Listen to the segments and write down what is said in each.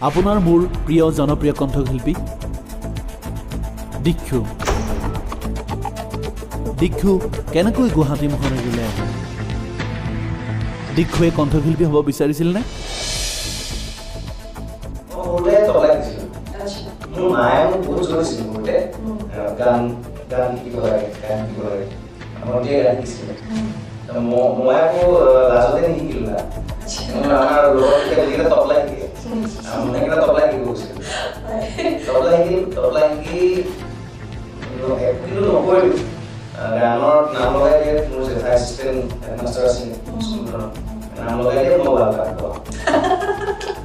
আপোনাৰ মোৰ প্ৰিয় জনপ্ৰিয় কণ্ঠশিল্পী দীক্ষু কেনেকৈ গুৱাহাটী মহানগৰীলৈ আহিল দীক্ষুৱে কণ্ঠশিল্পী হ'ব বিচাৰিছিল নে মোৰ মায়ে মোক বহুত জোৰ দিছিল সৰুতে গান শিকিব লাগে আমাৰ দিয়ে গান শিকিছিলে মই আকৌ লাজতে নিশিকিলো না আমাৰ লগৰকেইটা তবলা শিকিলে সেইকেইটা তবলা শিকিব গৈছিল তবলা শিকি কিন্তু নকৰিলো গানৰ নাম লগাই দিয়ে মোৰ জেঠা এছিষ্টেণ্ট হেডমাষ্টাৰ আছিলে নাম লগাই দিয়ে মই ভাল গান গাওঁ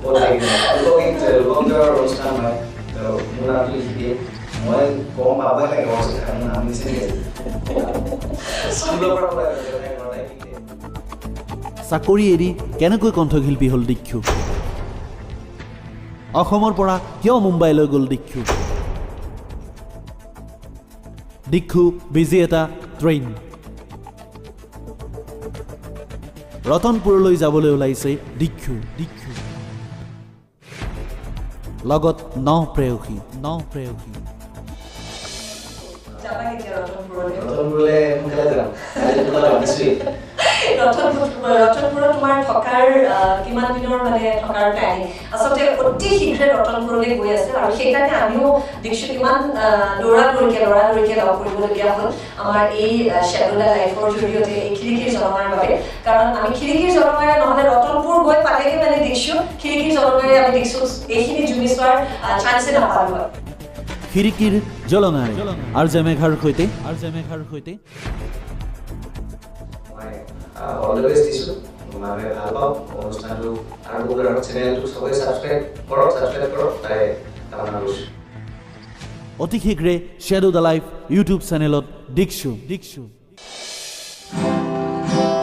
বহুত লাগিলে লোকগীতৰ অনুষ্ঠান হয় মোৰ নামটো লিখি দিয়ে মই গম পাবই লাগে মোৰ নাম নিচিনা চাকৰি এৰি কেনেকৈ কণ্ঠশিল্পী হ'ল দীক্ষু অসমৰ পৰা কিয় মুম্বাইলৈ গ'ল দীক্ষু বিজি এটা ট্ৰেইন ৰতনপুৰলৈ যাবলৈ ওলাইছে দীক্ষু লগত ন প্ৰেয়সী ৰতনপুৰলৈ সোনকালে যাম ৰতনপুৰত তোমাৰ থকাৰ কিমান দিনৰ মানে থকাৰ প্লেনিং আচলতে অতি শীঘ্ৰে ৰতনপুৰলৈ গৈ আছে আৰু সেইকাৰণে আমিও দীক্ষিত কিমান দৌৰাদৌৰিকে লগ কৰিবলগীয়া হ'ল আমাৰ এই শ্বেডুলা লাইফৰ জৰিয়তে এই খিৰিকীৰ জলমাৰ বাবে কাৰণ আমি খিৰিকীৰ জলমাৰে নহ'লে ৰতনপুৰ গৈ পালেগে মানে দেখিছোঁ খিৰিকীৰ জলমাৰে আমি দেখিছোঁ এইখিনি জুমি চোৱাৰ চান্সে নাপালোঁ খিৰিকীৰ জলঙাৰে আৰজে মেঘাৰ সৈতে অল দ্য বেষ্ট দিছোঁ মানুহে ভাল পাওক অনুষ্ঠানটো আৰম্ভ কৰাৰ চেনেলটো সবেই ছাবস্ক্ৰাইব কৰক তাই কামনা কৰিছোঁ অতি শীঘ্ৰে শ্বেডো দ্য লাইফ ইউটিউব চেনেলত দীক্ষু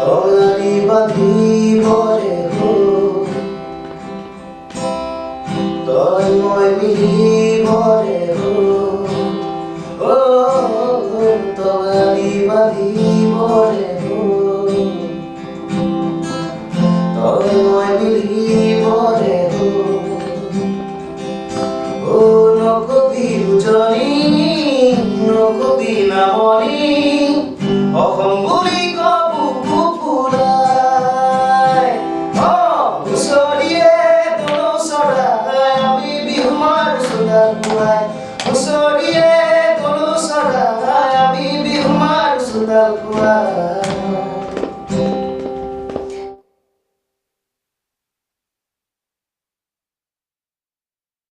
তলানি বাঁধিবৰে তই মই মিলি